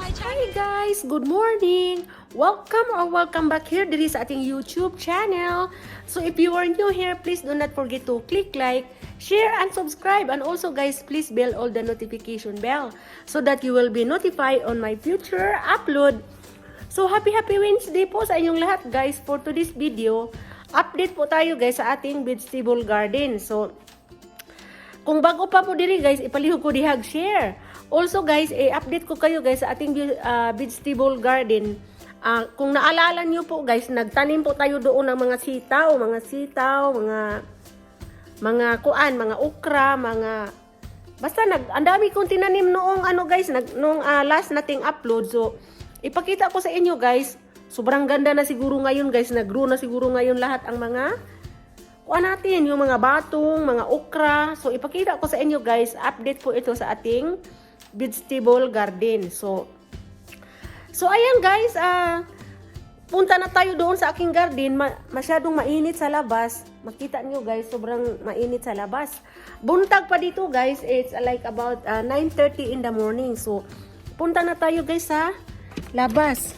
Hi guys! Good morning! Welcome back here diri sa ating YouTube channel. So if you are new here, please do not forget to click like, share, and subscribe. And also guys, please bell all the notification bell so that you will be notified on my future upload. So happy Wednesday po sa inyong lahat guys. For today's video, update po tayo guys sa ating vegetable garden. So kung bago pa po diri guys, ipalihog ko dihag share. Also guys, update ko kayo guys sa ating vegetable garden. Kung naalala nyo po guys, nagtanim po tayo doon ng mga sitaw, mga kuan, mga okra, basta ang dami kong tinanim noong guys, noong last nating upload. So ipakita ko sa inyo guys, sobrang ganda na siguro ngayon guys, nag-grow na siguro ngayon lahat ang mga kuan natin, yung mga batong, mga okra. So ipakita ko sa inyo guys, update po ito sa ating vegetable garden. So ayan guys, punta na tayo doon sa aking garden. Masyadong mainit sa labas. Makita nyo guys, sobrang mainit sa labas. Buntag pa dito guys, it's like about 9:30 in the morning. So punta na tayo guys sa labas.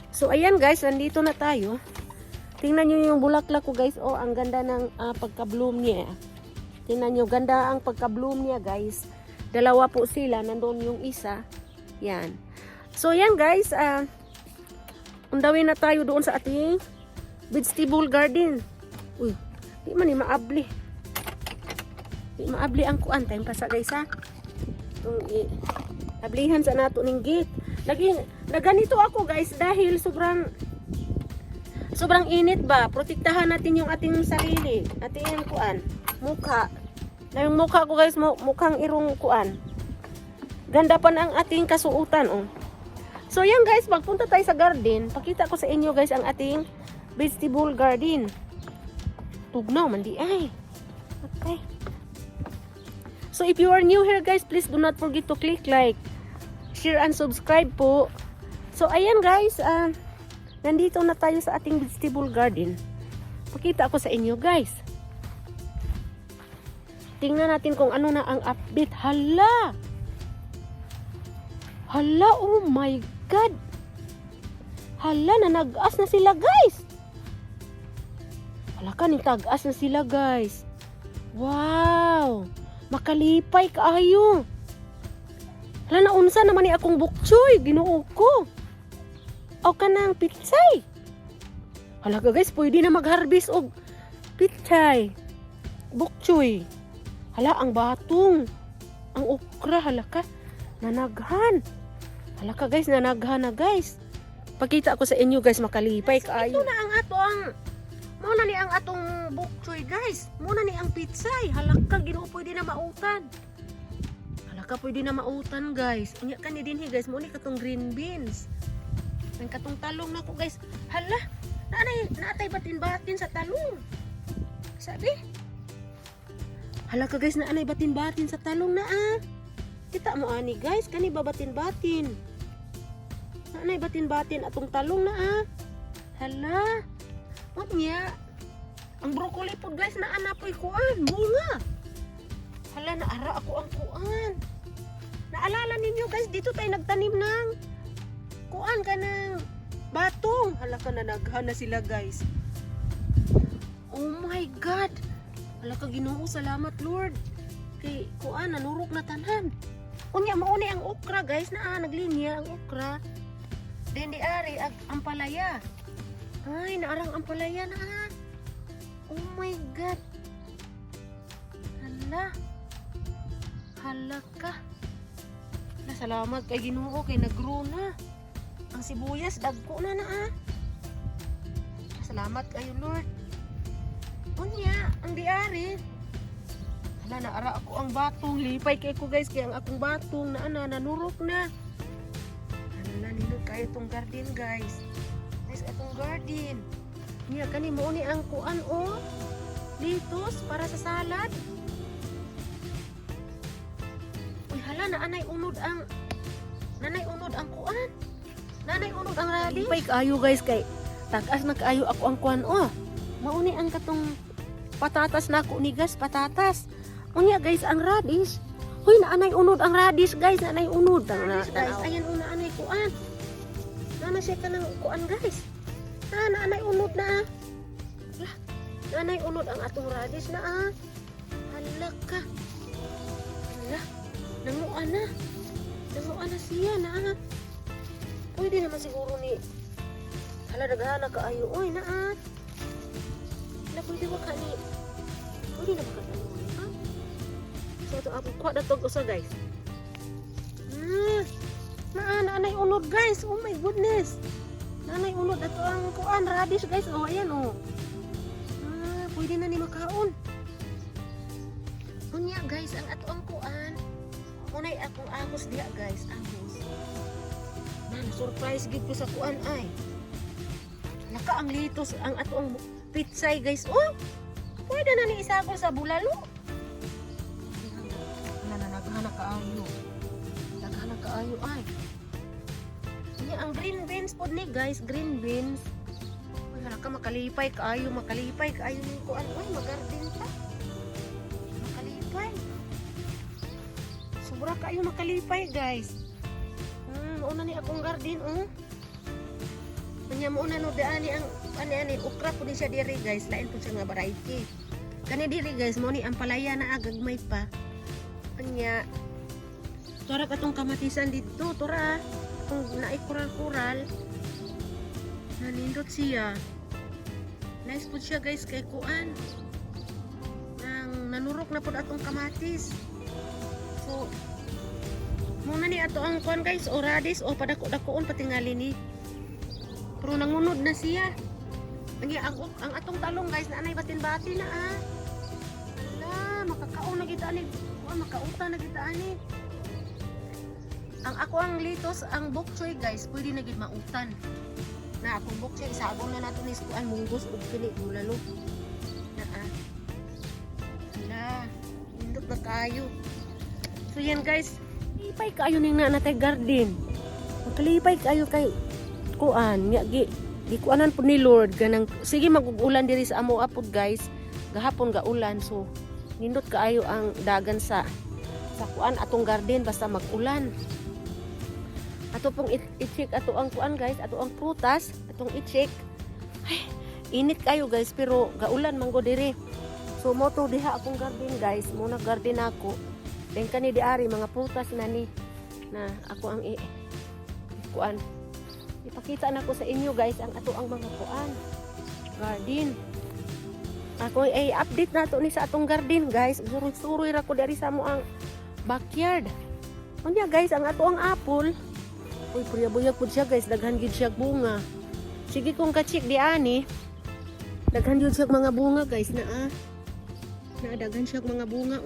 So ayan guys, nandito na tayo. Tingnan nyo yung bulaklak ko guys. Oh, ang ganda ng pagka-bloom niya. Tingnan nyo, ganda ang pagka-bloom niya guys. Dalawa po sila, nandoon yung isa. Yan. So yan guys, undawin na tayo doon sa ating vegetable garden. Uy, di man ni maabli. Di maabli ang kuan time pa sa guys ha. Ablihan sa nato ning gate. Naganito ako guys dahil sobrang init ba. Protektahan natin yung ating sarili, ating kuan, mukha. Na yung mukha ko guys, mukhang irong kuan. Ganda pa ang ating kasuutan oh. So yan guys, magpunta tayo sa garden. Pakita ko sa inyo guys ang ating vegetable garden. Tugnaw man di ay. Okay. So if you are new here guys, please do not forget to click like, share, and subscribe po. So ayan guys, nandito na tayo sa ating vegetable garden. Pakita ko sa inyo guys. Tingnan natin kung ano na ang update. Hala! Hala, oh my God! Hala, nanag-as na sila guys! Hala ka, nitag-as na sila guys. Wow! Makalipay kaayo. Hala, naunsa naman ni akong bukchoy. Ginoo ko. O ka ng pitsay. Hala ka guys, pwede na mag-harvest og pitsay. Bukchoy. Hala, ang batong. Ang okra, hala ka. Nanaghan. Hala ka guys, nanaghan na guys. Pakita ko sa inyo guys, makalipay kaayo. Ito na ang atong, muna ni ang atong bukchoy guys. Muna ni ang pitsay. Hala ka, ginoo pwede na mautan. Hala ka, pwede na mautan guys. Unya ka ni dinhi guys, muna katong green beans. Ang katong talong na ko guys. Hala, naatay batin-batin sa talong. Sabi? Hala ka guys, naanay batin-batin sa talong na Kita mo ani guys, kani ba batin-batin? Naanay batin-batin atong talong na Hala. Unya. Ang broccoli po guys, naana po'y kuan, bunga. Hala, naara ako ang kuan. Naalala ninyo guys, dito tayo nagtanim ng kuan ka ng batong. Hala ka, nanaghan na sila guys. Oh my God. Hala ka, Ginoo, salamat Lord. Kay kuan, nanurok na tanan. Unya mauni ang okra guys, naglinya ang okra. Then di ari ang palaya. Ay, naarang ang palaya na Oh my God. Hala. Hala ka. Hala, salamat kay Ginoo kay nag-grow na. Ang sibuyas dagko na Salamat kayo Lord. Unya, ang diari. Hala, naara ako ang batong. Lipay kay ko guys, kaya ang akong batong nanurok na. Hala, ninod kayo itong garden guys. Guys, itong garden. Unya, kani mo ni ang kuan litos para sa salad. Uy, hala, nanay unod ang kuan. Nanay unod ang radish. Lipay kaayo guys, kay tagas na kaayo ako ang kuan mauni ang katong patatas na ako ni gas, patatas. Unya guys, ang radish. Hoy, naanay unod ang radish guys, naanay unod ang Radish, guys. Ayan una anay kuan. Naana siya ka ng kuan guys. Naanay unod na. Lah, naanay unod ang atong radish na Hala ka. Hala, nanguan na. Nanguan na siya na Pwede naman siguro ni hala daghana kaayo oy na Hala, pwede ba ka ni pwede na ba ka ni So ito ako kuha na tog usa guys. Naanay unod guys. Oh my goodness. Naanay unod ato ang kuan radish guys. Oh ayan oh. Pwede na ni makaon. Unya guys ang ato ang kuan. Unay akong agos diha guys, agos. Man, surprise gid ko sa kuan ay. Naka ang litos ang ato ang pitsay guys. Oh. Pwede na ni isagol sa bulalo. Naghahanap kaayo. Naghahanap kaayo ay. Ini ang green beans pod ni guys, green beans. Uy, hala ka makalipay kaayo ning kuan. Uy, magarden pa. Makalipay. Sobra kaayo makalipay guys. Una ni akong garden Kanya mo na no daani ang ani ukra po ni siya diri guys, lain po siya nga variety. Kani diri guys mo ni ang palaya na agagmay pa. Kanya tora katong kamatisan dito, tora kung naay kural-kural. Nanindot siya. Nice po siya guys kay kuan. Nang nanurok na po atong kamatis. So muna ni ato ang kuan guys, o radish o padako-dakoon patingali ni. Pero nangunod na siya. Ang atong talong guys na anay batin-bati na Hala, makakaon na kita ani. Makauta na kita ani. Ang ako ang litos, ang bok choy guys, pwede na gid mautan. Na akong bok choy isagol na nato ni kuan munggos ug kini bulalo. Na Hala, indot na kayo. So yan guys, kalipay kaayo ning natay garden. Kalipay kaayo kay kuan nya gi kuanan pud ni Lord ganang sige mag-ulan diri sa amo apod guys. Gahapon ga ulan so nindot kaayo ang dagan sa kuan atong garden basta mag-ulan. Ato pong i-check ato ang kuan guys, ato ang prutas, atong i-check. Ay, init kayo guys pero gaulan man go diri. So mo to diha akong garden guys, mo na garden ako. Then kani di ari mga prutas na ni na ako ang kuan. Ipakita na ko sa inyo guys ang ato ang mga kuan garden. Ako ay update na to ni sa atong garden guys. Suroy-suroy ra ko dari sa mo ang backyard. Unya guys ang ato ang apple. Uy puyab-buyag pud siya guys, daghan gid siya bunga. Sige kung ka-check di ani. Daghan gid siya mga bunga guys na Daghan siya mga bunga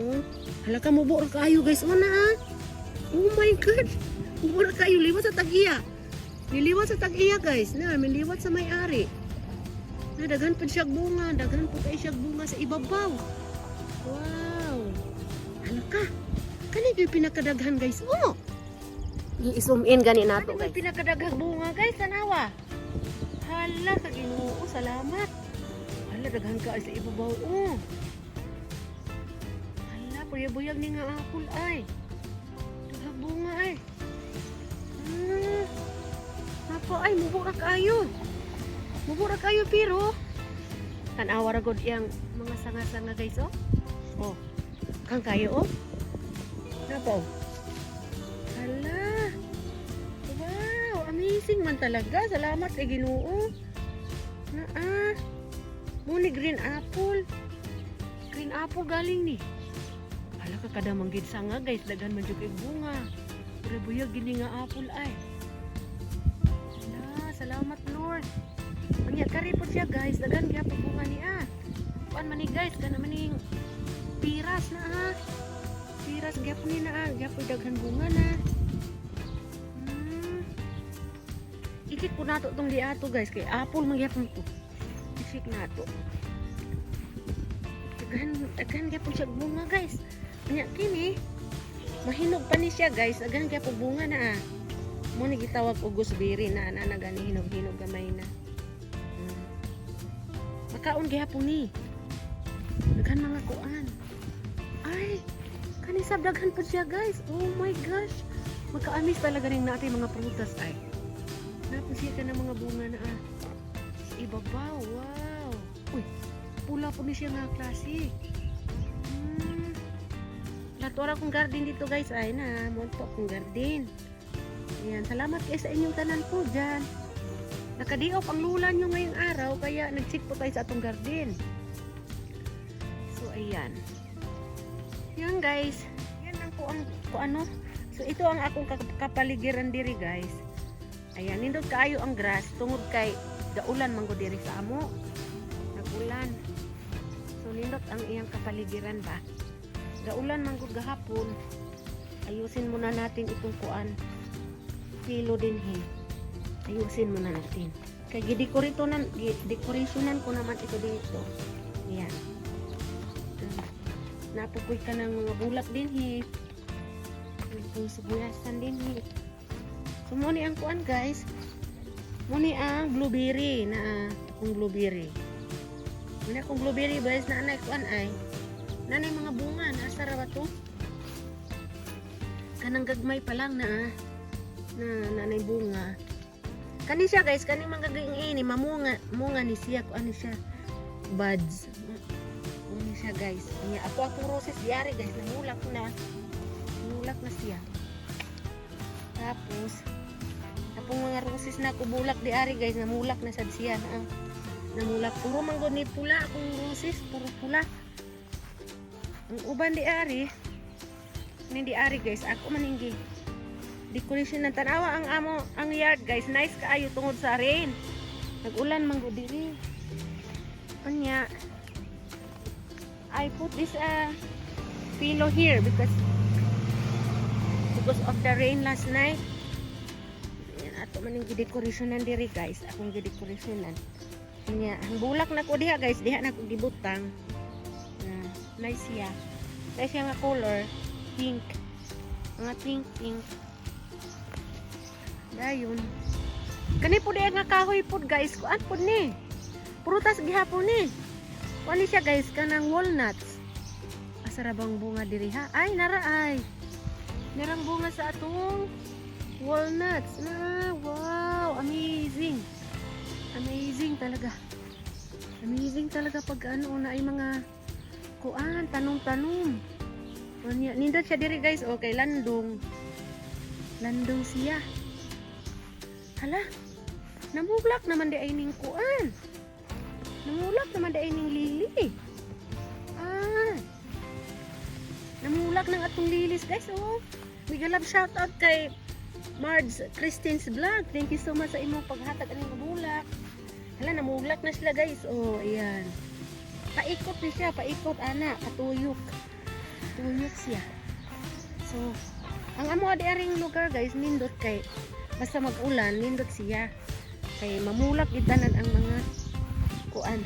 Hala ka mubo ra kaayo guys Oh my god. Mubo ra kaayo liwat sa tag-iya. Niliwat sa tag-iya guys. Na miliwat sa may-ari. Na daghan pud siya bunga, daghan pud kay siya bunga sa ibabaw. Wow. Hala ka. Kani gyud pinakadaghan guys. I-zoom in gani nato guys. Pinakadaghang bunga guys tanawa. Hala ka Ginoo, salamat. Hala daghan ka sa ibabaw Buyag-buyag ni nga apple ay. Daghang bunga ay. Napa ay mubura kayo. Mubura kayo pero tanawa ra gud yang mga sanga-sanga guys Kang kayo Napa Hala. Wow, amazing man talaga. Salamat kay Ginoo. Muni green apple. Green apple galing ni. Hala ka kada manggid sanga guys, daghan man jud kay bunga. Pero buyag gini nga apple ay. Hala, salamat Lord. Anya kari po siya guys, daghan gyapon bunga ni Kuan man ni guys, kana man ning piras na Piras gyapon ni gyapon daghan bunga na. Ikit po nato tong diato guys, kay apple man gyapon to. Isik nato. Daghan gyapon siya bunga guys. Nya kini mahinog pa ni siya guys, daghan gyapon bunga na Mo ni gitawag og gooseberry na gani hinog-hinog gamay na. Makaon gyapon ni. Daghan mga kuan. Ay, Kanisab daghan po siya guys. Oh my gosh. Magkaamis talaga rin natin mga prutas ay. Napusya ka ng mga bunga na sa ibabaw. Wow. Uy, pula po ni siya nga klase. Latura kong garden dito guys ay na. Monto akong garden. Ayan, salamat kayo sa inyong tanan po dyan. Nakadiop ang lula nyo ngayong araw kaya nag-check po tayo sa atong garden. So ayan. Yan guys. Yan ang po ang ano. So ito ang akong kapaligiran diri guys. Ayan, nindot kaayo ang grass tungod kay gaulan man go diri sa amo. Nagulan. So nindot ang iyang kapaligiran ba. Gaulan man gud gahapon. Ayusin muna natin itong kuan. Kilo din he. Ayusin muna natin. Kay decorationan ko naman ito dito. Ayan. Napupoy ka ng mga bulak din he. Itong sibuyasan din he. So muna ang kuan guys. Muna ang blueberry na akong blueberry. Muna akong blueberry guys na anay kuan ay. Nanay mga bunga, nasa ra ba to? Kanang gagmay pa lang na nanay bunga. Kani siya guys, kani manggaging ini mamunga, munga ni siya ko ano siya. Buds. Ano siya guys. Niya ako roses diari guys, namulak na. Namulak na siya. Tapos apong mga roses na ko bulak diari guys, namulak na sad siya na. Namulak puro manggo ni pula akong roses, puro pula. Ang uban di ari guys, ako maninggi decoration ng tanawa ang yard guys, nice kaayo tungod sa rain, nag-ulan man gud diri. Anya I put this pillow here because of the rain last night. Yan ato maninggi decorationan diri guys, akong gi-decorationan. Anya ang bulak na ko diha guys, diha na ko gibutang. Nice siya. Nice siya nga color. Pink. Mga pink. Dayon. Kani po diya nga kahoy po guys. Kuan po ni. Prutas gihapon ni. Kuan ni siya guys. Kanang walnuts. Asarabang bunga diri ha. Ay nara ay. Narang bunga sa atong walnuts. Wow. Amazing. Amazing talaga. Amazing talaga pag ano na ay mga kuan, tanong-tanong. Nindot siya diri guys, okay, landong. Landong siya. Hala, namulak naman di ay ning kuan. Namulak naman di ay ning lili. Namulak ng atong lilis guys, oh. Big love shout out kay Marge Christine's vlog. Thank you so much sa imong paghatag aning bulak. Hala, namulak na sila guys, oh, ayan. Paikot ni siya, paikot ana, patuyok. Tuyok siya. So, ang amo adi aring lugar guys, nindot kay basta mag-ulan, nindot siya. Kay mamulak gitanan ang mga kuan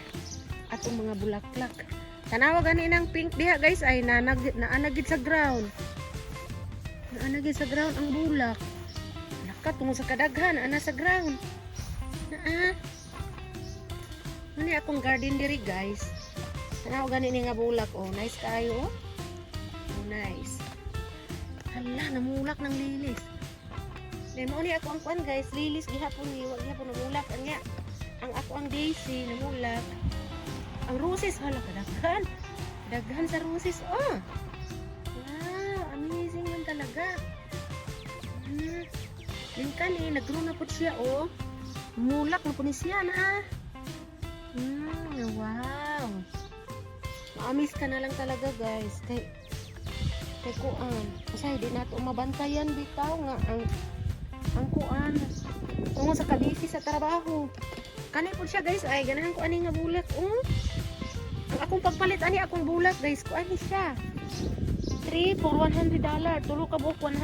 atong mga bulaklak. Tanawa gani ng pink diha guys ay naanagid sa ground. Naanagid sa ground ang bulak. Naka tungod sa kadaghan ana sa ground. Muni akong garden diri guys. Tanaw gani ni nga bulak oh, nice kayo oh. Oh nice. Hala namulak ng lilis. Then mo ni ako ang kuan guys, lilis gihapon ni wag gihapon namulak anya. Ang ako ang daisy namulak. Ang roses hala kadaghan. Daghan sa roses oh. Wow, amazing man talaga. Yung kani naggrow na pud siya oh. Mulak na pud ni siya na. Wow. Maamis ka na lang talaga guys kay kuan kasi hindi nato mabantayan bitaw nga ang kuan tungod sa kabisi sa trabaho kani po siya guys ay ganahan ko ani nga bulak ang akong pagpalit ani akong bulak guys kuan ni siya 3 for $100 tulo ka buok $100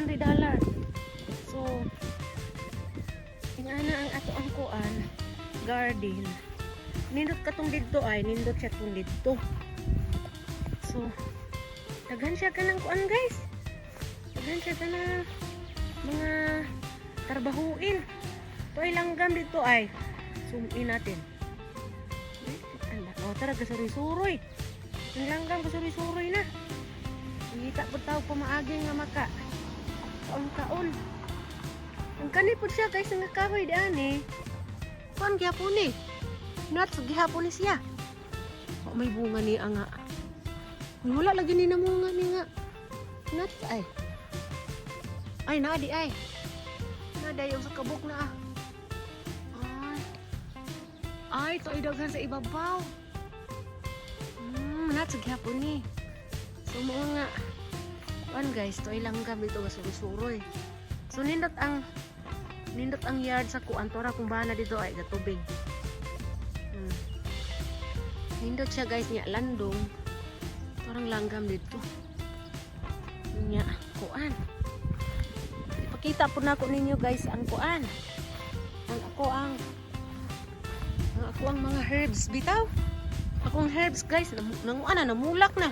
so ingana ang ato ang kuan garden nindot katong didto ay nindot siya tong didto. So, daghan siya ka ng kuan guys. Daghan siya ka na mga tarbahuin. Ito ay langgam dito ay. Zoom in natin. O, tara, kasuri-suroy. Yung langgam, kasuri-suroy na. Ngita po tao pumaagi nga maka kaon-kaon. Ang kani po siya guys nga kahoy daan eh. Kuan gyapon ni. Nuts gihapon ni siya. O may bunga ni nga. Uy, wala lagi ni namunga ni nga. Nuts ay. Ay naadi ay. Nadayo sa kabuk na ah. Ay, ito idaghan sa ibabaw. Nuts gihapon ni. So mga kuan guys, to ilanggam dito nga surusuroy. So nindot ang yard sa kuan tora kung bana dito ay gatubig. Nindot siya guys nya landong. Torang langgam dito. Nya kuan. Ipakita po nako ninyo guys ang kuan. Ang mga herbs bitaw. Akong herbs guys, namulak na.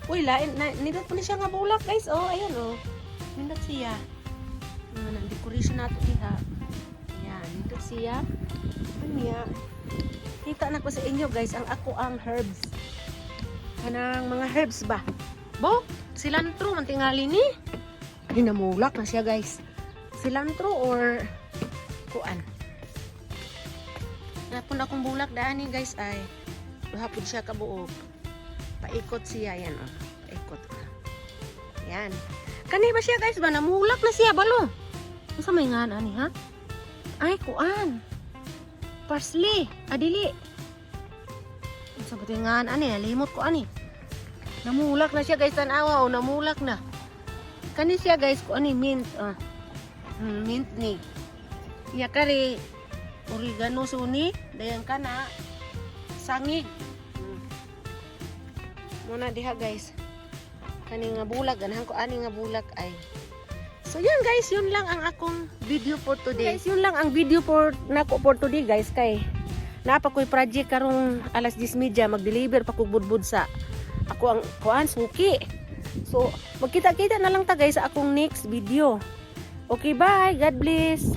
Uy, lain nindot po ni siya nga bulak guys. Oh, ayan oh. Nindot siya. Nang decoration nato diha. Ayan, nindot siya. Anya. Kita na ko sa inyo guys ang herbs. Kanang mga herbs ba? Bo, cilantro man tingali ni. Ay namulak na siya guys. Cilantro or kuan. Napon akong bulak daan ni guys ay hapon siya kabuog. Paikot siya yan oh. Paikot. Yan. Kani ba siya guys ba namulak na siya balo? Unsa may nga ani ha? Ay kuan. Parsley, adili. Unsa ba tingan ani nalimot ko ani. Namulak na siya guys tan-awa oh, namulak na. Kani siya guys ko ani mint mint ni. Ya kari oregano suni dayan kana sangig. Muna diha guys. Kani nga bulag ganahan ko ani nga bulag ay. So yan guys, yun lang ang akong video for today. Guys, yun lang ang video for nako for today guys kay napa ko'y project karong alas 10:30 mag-deliver pa ko budbud sa ako ang kuan suki. So magkita-kita na lang ta guys sa akong next video. Okay, bye. God bless.